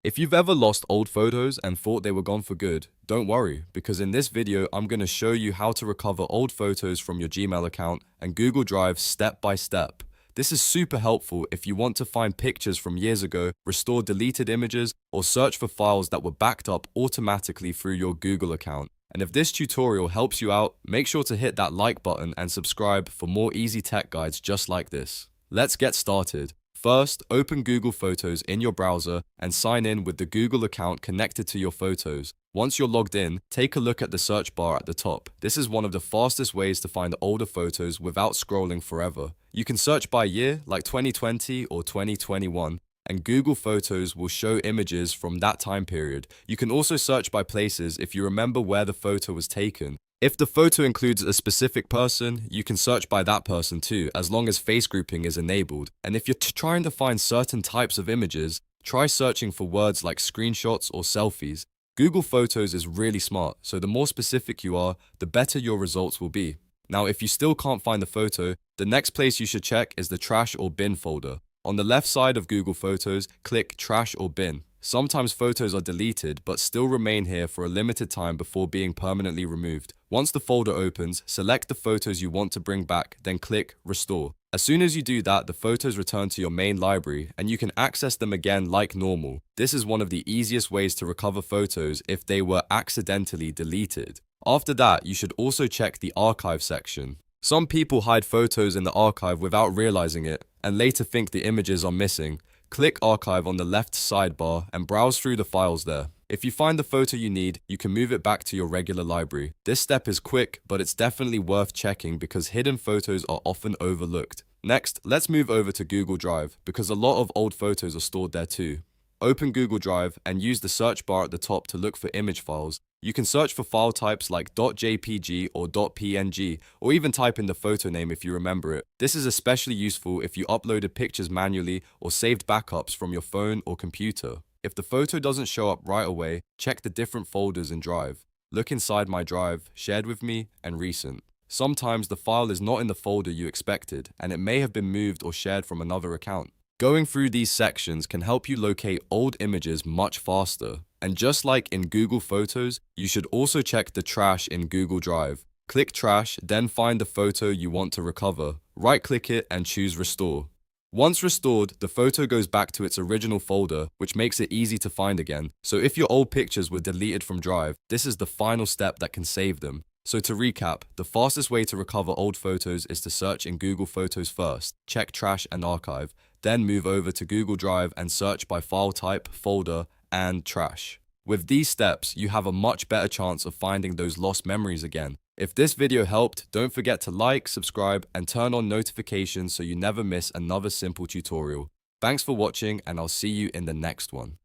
If you've ever lost old photos and thought they were gone for good, don't worry, because in this video, I'm going to show you how to recover old photos from your Gmail account and Google Drive step by step. This is super helpful if you want to find pictures from years ago, restore deleted images, or search for files that were backed up automatically through your Google account. And if this tutorial helps you out, make sure to hit that like button and subscribe for more easy tech guides just like this. Let's get started. First, open Google Photos in your browser and sign in with the Google account connected to your photos. Once you're logged in, take a look at the search bar at the top. This is one of the fastest ways to find older photos without scrolling forever. You can search by year, like 2020 or 2021, and Google Photos will show images from that time period. You can also search by places if you remember where the photo was taken. If the photo includes a specific person, you can search by that person too, as long as face grouping is enabled. And if you're trying to find certain types of images, try searching for words like screenshots or selfies. Google Photos is really smart, so the more specific you are, the better your results will be. Now, if you still can't find the photo, the next place you should check is the trash or bin folder. On the left side of Google Photos, click Trash or Bin. Sometimes photos are deleted but still remain here for a limited time before being permanently removed. Once the folder opens, select the photos you want to bring back, then click Restore. As soon as you do that, the photos return to your main library and you can access them again like normal. This is one of the easiest ways to recover photos if they were accidentally deleted. After that, you should also check the archive section. Some people hide photos in the archive without realizing it and later think the images are missing. Click Archive on the left sidebar and browse through the files there. If you find the photo you need, you can move it back to your regular library. This step is quick, but it's definitely worth checking because hidden photos are often overlooked. Next, let's move over to Google Drive because a lot of old photos are stored there too. Open Google Drive and use the search bar at the top to look for image files. You can search for file types like .jpg or .png, or even type in the photo name if you remember it. This is especially useful if you uploaded pictures manually or saved backups from your phone or computer. If the photo doesn't show up right away, check the different folders in Drive. Look inside My Drive, Shared with Me, and Recent. Sometimes the file is not in the folder you expected, and it may have been moved or shared from another account. Going through these sections can help you locate old images much faster. And just like in Google Photos, you should also check the trash in Google Drive. Click Trash, then find the photo you want to recover. Right-click it and choose Restore. Once restored, the photo goes back to its original folder, which makes it easy to find again. So if your old pictures were deleted from Drive, this is the final step that can save them. So to recap, the fastest way to recover old photos is to search in Google Photos first, check Trash and Archive, then move over to Google Drive and search by file type, folder, and trash. With these steps, you have a much better chance of finding those lost memories again. If this video helped, don't forget to like, subscribe, and turn on notifications so you never miss another simple tutorial. Thanks for watching, and I'll see you in the next one.